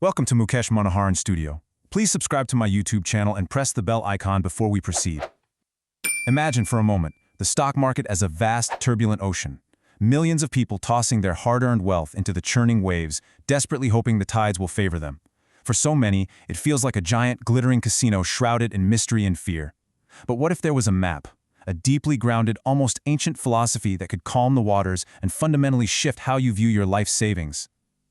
Welcome to Mukesh Manoharan Studio. Please subscribe to my YouTube channel and press the bell icon before we proceed. Imagine for a moment the stock market as a vast, turbulent ocean. Millions of people tossing their hard-earned wealth into the churning waves, desperately hoping the tides will favor them. For so many, it feels like a giant, glittering casino shrouded in mystery and fear. But what if there was a map? A deeply grounded, almost ancient philosophy that could calm the waters and fundamentally shift how you view your life savings.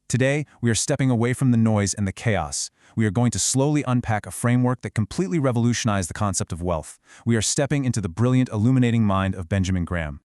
Today, we are stepping away from the noise and the chaos. We are going to slowly unpack a framework that completely revolutionized the concept of wealth. We are stepping into the brilliant, illuminating mind of Benjamin Graham.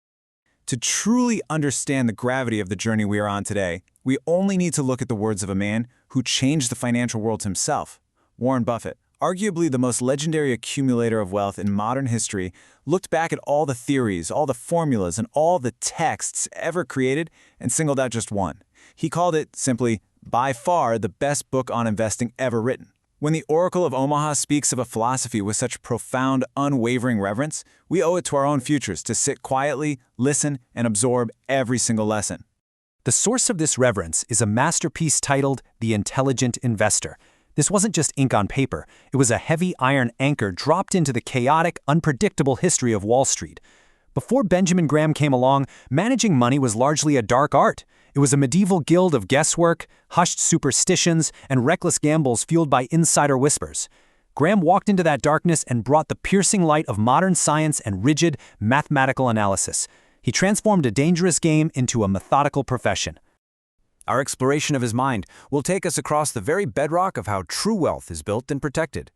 To truly understand the gravity of the journey we are on today, we only need to look at the words of a man who changed the financial world himself. Warren Buffett, arguably the most legendary accumulator of wealth in modern history, looked back at all the theories, all the formulas, and all the texts ever created and singled out just one. He called it, simply, by far the best book on investing ever written. When the Oracle of Omaha speaks of a philosophy with such profound, unwavering reverence, we owe it to our own futures to sit quietly, listen, and absorb every single lesson. The source of this reverence is a masterpiece titled The Intelligent Investor. This wasn't just ink on paper. It was a heavy iron anchor dropped into the chaotic, unpredictable history of Wall Street. Before Benjamin Graham came along, managing money was largely a dark art. It was a medieval guild of guesswork, hushed superstitions, and reckless gambles fueled by insider whispers. Graham walked into that darkness and brought the piercing light of modern science and rigid, mathematical analysis. He transformed a dangerous game into a methodical profession. Our exploration of his mind will take us across the very bedrock of how true wealth is built and protected.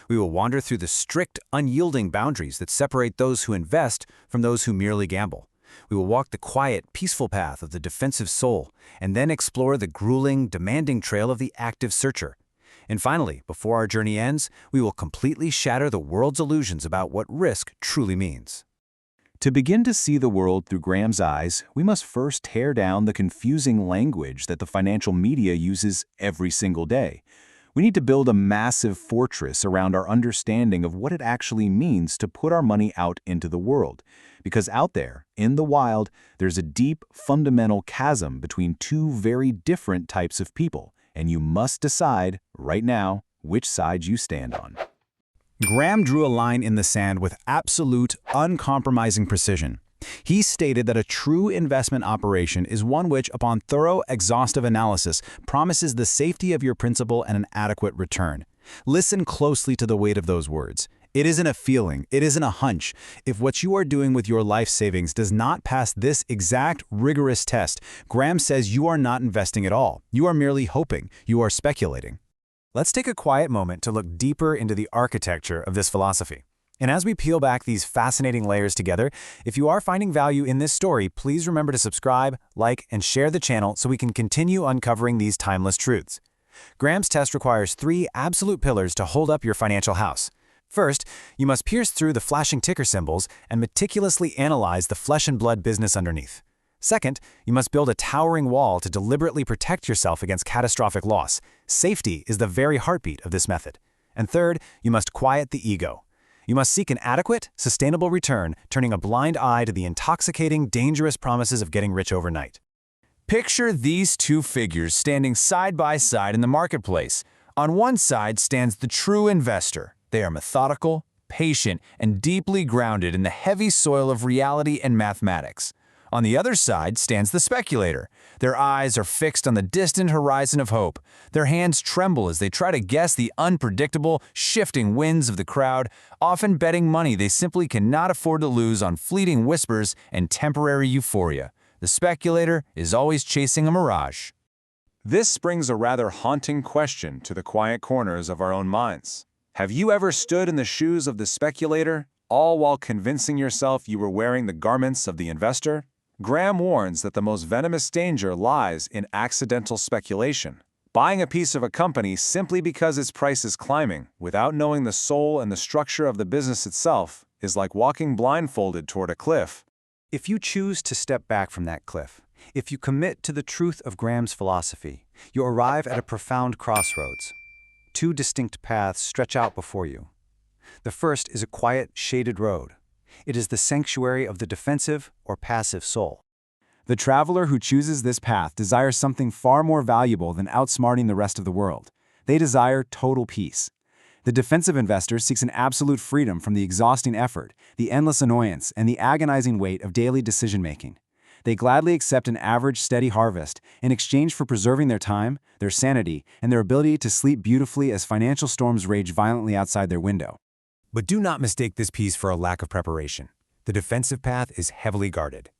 We will wander through the strict, unyielding boundaries that separate those who invest from those who merely gamble. We will walk the quiet, peaceful path of the defensive soul, and then explore the grueling, demanding trail of the active searcher. And finally, before our journey ends, we will completely shatter the world's illusions about what risk truly means. To begin to see the world through Graham's eyes, we must first tear down the confusing language that the financial media uses every single day. We need to build a massive fortress around our understanding of what it actually means to put our money out into the world. Because out there, in the wild, there's a deep, fundamental chasm between two very different types of people, and you must decide, right now, which side you stand on. Graham drew a line in the sand with absolute, uncompromising precision. He stated that a true investment operation is one which, upon thorough, exhaustive analysis, promises the safety of your principal and an adequate return. Listen closely to the weight of those words. It isn't a feeling, it isn't a hunch. If what you are doing with your life savings does not pass this exact, rigorous test, Graham says you are not investing at all. You are merely hoping. You are speculating. Let's take a quiet moment to look deeper into the architecture of this philosophy. And as we peel back these fascinating layers together, if you are finding value in this story, please remember to subscribe, like, and share the channel so we can continue uncovering these timeless truths. Graham's test requires 3 absolute pillars to hold up your financial house. First, you must pierce through the flashing ticker symbols and meticulously analyze the flesh and blood business underneath. Second, you must build a towering wall to deliberately protect yourself against catastrophic loss. Safety is the very heartbeat of this method. And third, you must quiet the ego. You must seek an adequate, sustainable return, turning a blind eye to the intoxicating, dangerous promises of getting rich overnight. Picture these two figures standing side by side in the marketplace. On one side stands the true investor. They are methodical, patient, and deeply grounded in the heavy soil of reality and mathematics. On the other side stands the speculator. Their eyes are fixed on the distant horizon of hope. Their hands tremble as they try to guess the unpredictable, shifting winds of the crowd, often betting money they simply cannot afford to lose on fleeting whispers and temporary euphoria. The speculator is always chasing a mirage. This brings a rather haunting question to the quiet corners of our own minds. Have you ever stood in the shoes of the speculator, all while convincing yourself you were wearing the garments of the investor? Graham warns that the most venomous danger lies in accidental speculation. Buying a piece of a company simply because its price is climbing, without knowing the soul and the structure of the business itself, is like walking blindfolded toward a cliff. If you choose to step back from that cliff, if you commit to the truth of Graham's philosophy, you arrive at a profound crossroads. 2 distinct paths stretch out before you. The first is a quiet, shaded road. It is the sanctuary of the defensive or passive soul. The traveler who chooses this path desires something far more valuable than outsmarting the rest of the world. They desire total peace. The defensive investor seeks an absolute freedom from the exhausting effort, the endless annoyance, and the agonizing weight of daily decision-making. They gladly accept an average, steady harvest in exchange for preserving their time, their sanity, and their ability to sleep beautifully as financial storms rage violently outside their window. But do not mistake this peace for a lack of preparation. The defensive path is heavily guarded.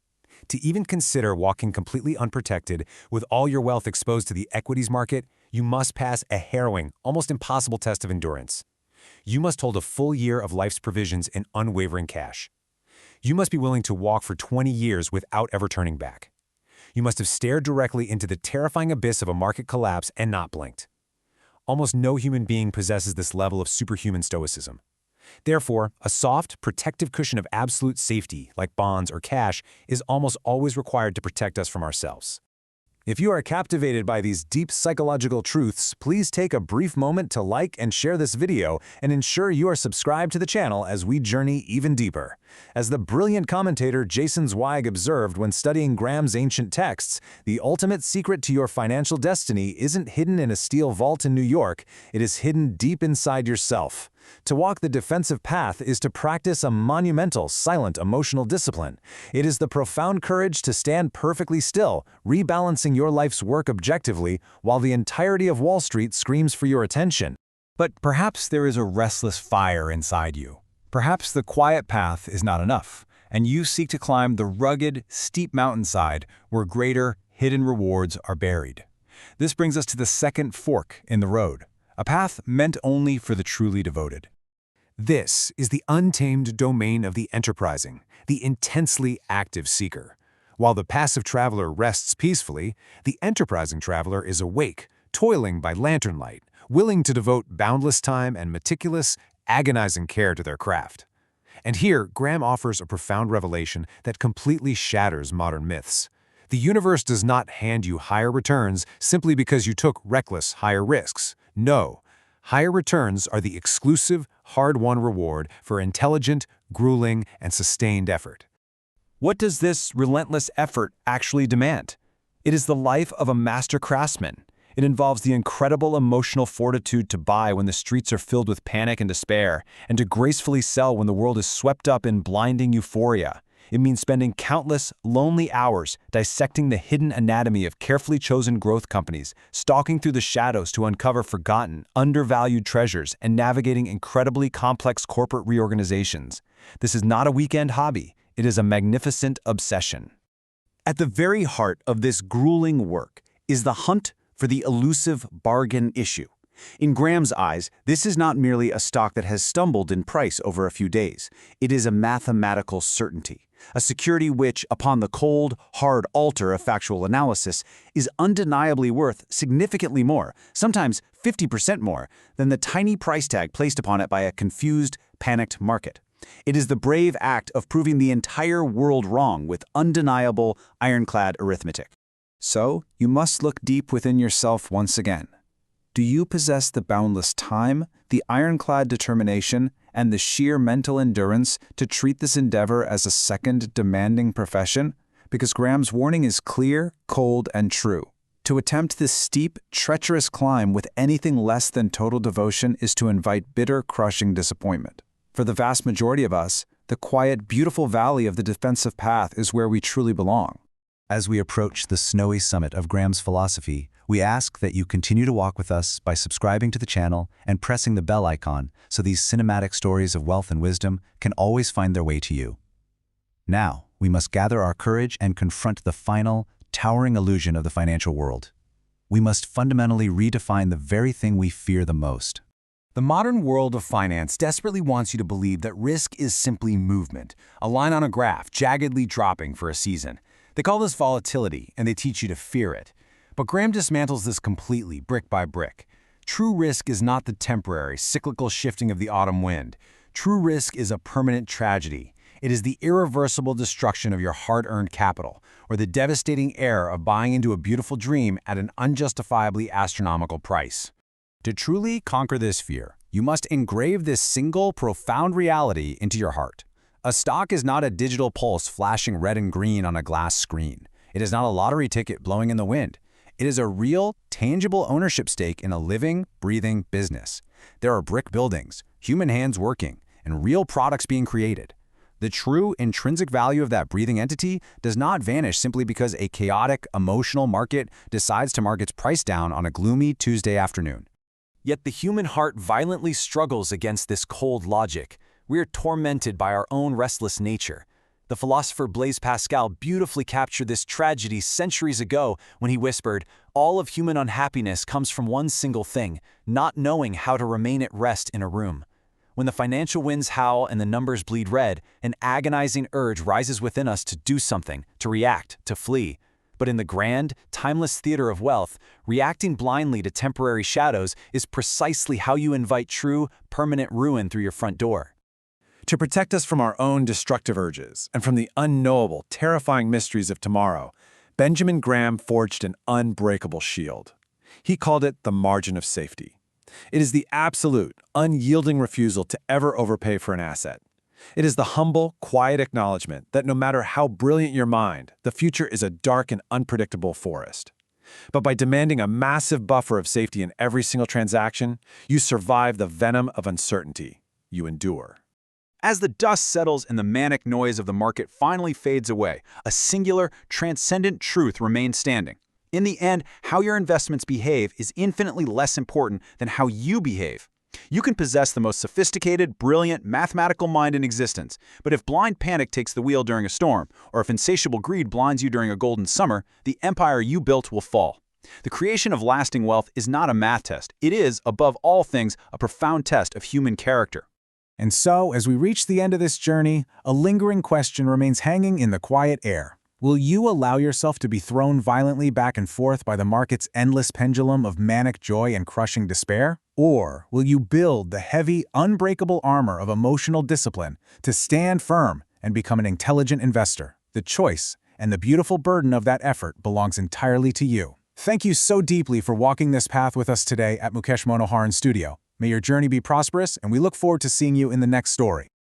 To even consider walking completely unprotected with all your wealth exposed to the equities market, you must pass a harrowing, almost impossible test of endurance. You must hold a full year of life's provisions in unwavering cash. You must be willing to walk for 20 years without ever turning back. You must have stared directly into the terrifying abyss of a market collapse and not blinked. Almost no human being possesses this level of superhuman stoicism. Therefore, a soft, protective cushion of absolute safety, like bonds or cash, is almost always required to protect us from ourselves. If you are captivated by these deep psychological truths, please take a brief moment to like and share this video and ensure you are subscribed to the channel as we journey even deeper. As the brilliant commentator Jason Zweig observed when studying Graham's ancient texts, the ultimate secret to your financial destiny isn't hidden in a steel vault in New York, it is hidden deep inside yourself. To walk the defensive path is to practice a monumental, silent, emotional discipline. It is the profound courage to stand perfectly still, rebalancing your life's work objectively, while the entirety of Wall Street screams for your attention. But perhaps there is a restless fire inside you. Perhaps the quiet path is not enough, and you seek to climb the rugged, steep mountainside where greater, hidden rewards are buried. This brings us to the second fork in the road. A path meant only for the truly devoted. This is the untamed domain of the enterprising, the intensely active seeker. While the passive traveler rests peacefully, the enterprising traveler is awake, toiling by lantern light, willing to devote boundless time and meticulous, agonizing care to their craft. And here, Graham offers a profound revelation that completely shatters modern myths. The universe does not hand you higher returns simply because you took reckless higher risks. No, higher returns are the exclusive, hard-won reward for intelligent, grueling, and sustained effort. What does this relentless effort actually demand? It is the life of a master craftsman. It involves the incredible emotional fortitude to buy when the streets are filled with panic and despair, and to gracefully sell when the world is swept up in blinding euphoria. It means spending countless, lonely hours dissecting the hidden anatomy of carefully chosen growth companies, stalking through the shadows to uncover forgotten, undervalued treasures, and navigating incredibly complex corporate reorganizations. This is not a weekend hobby. It is a magnificent obsession. At the very heart of this grueling work is the hunt for the elusive bargain issue. In Graham's eyes, this is not merely a stock that has stumbled in price over a few days. It is a mathematical certainty, a security which, upon the cold, hard altar of factual analysis, is undeniably worth significantly more, sometimes 50% more, than the tiny price tag placed upon it by a confused, panicked market. It is the brave act of proving the entire world wrong with undeniable, ironclad arithmetic. So, you must look deep within yourself once again. Do you possess the boundless time, the ironclad determination, and the sheer mental endurance to treat this endeavor as a second demanding profession? Because Graham's warning is clear, cold, and true. To attempt this steep, treacherous climb with anything less than total devotion is to invite bitter, crushing disappointment. For the vast majority of us, the quiet, beautiful valley of the defensive path is where we truly belong. As we approach the snowy summit of Graham's philosophy, we ask that you continue to walk with us by subscribing to the channel and pressing the bell icon so these cinematic stories of wealth and wisdom can always find their way to you. Now, we must gather our courage and confront the final, towering illusion of the financial world. We must fundamentally redefine the very thing we fear the most. The modern world of finance desperately wants you to believe that risk is simply movement, a line on a graph jaggedly dropping for a season. They call this volatility, and they teach you to fear it. But Graham dismantles this completely, brick by brick. True risk is not the temporary, cyclical shifting of the autumn wind. True risk is a permanent tragedy. It is the irreversible destruction of your hard-earned capital, or the devastating error of buying into a beautiful dream at an unjustifiably astronomical price. To truly conquer this fear, you must engrave this single, profound reality into your heart. A stock is not a digital pulse flashing red and green on a glass screen. It is not a lottery ticket blowing in the wind. It is a real, tangible ownership stake in a living, breathing business. There are brick buildings, human hands working, and real products being created. The true intrinsic value of that breathing entity does not vanish simply because a chaotic, emotional market decides to mark its price down on a gloomy Tuesday afternoon. Yet the human heart violently struggles against this cold logic. We are tormented by our own restless nature. The philosopher Blaise Pascal beautifully captured this tragedy centuries ago when he whispered, "All of human unhappiness comes from one single thing, not knowing how to remain at rest in a room." When the financial winds howl and the numbers bleed red, an agonizing urge rises within us to do something, to react, to flee. But in the grand, timeless theater of wealth, reacting blindly to temporary shadows is precisely how you invite true, permanent ruin through your front door. To protect us from our own destructive urges and from the unknowable, terrifying mysteries of tomorrow, Benjamin Graham forged an unbreakable shield. He called it the margin of safety. It is the absolute, unyielding refusal to ever overpay for an asset. It is the humble, quiet acknowledgement that no matter how brilliant your mind, the future is a dark and unpredictable forest. But by demanding a massive buffer of safety in every single transaction, you survive the venom of uncertainty. You endure. As the dust settles and the manic noise of the market finally fades away, a singular, transcendent truth remains standing. In the end, how your investments behave is infinitely less important than how you behave. You can possess the most sophisticated, brilliant, mathematical mind in existence, but if blind panic takes the wheel during a storm, or if insatiable greed blinds you during a golden summer, the empire you built will fall. The creation of lasting wealth is not a math test. It is, above all things, a profound test of human character. And so, as we reach the end of this journey, a lingering question remains hanging in the quiet air. Will you allow yourself to be thrown violently back and forth by the market's endless pendulum of manic joy and crushing despair? Or will you build the heavy, unbreakable armor of emotional discipline to stand firm and become an intelligent investor? The choice and the beautiful burden of that effort belongs entirely to you. Thank you so deeply for walking this path with us today at Mukesh Manoharan Studio. May your journey be prosperous, and we look forward to seeing you in the next story.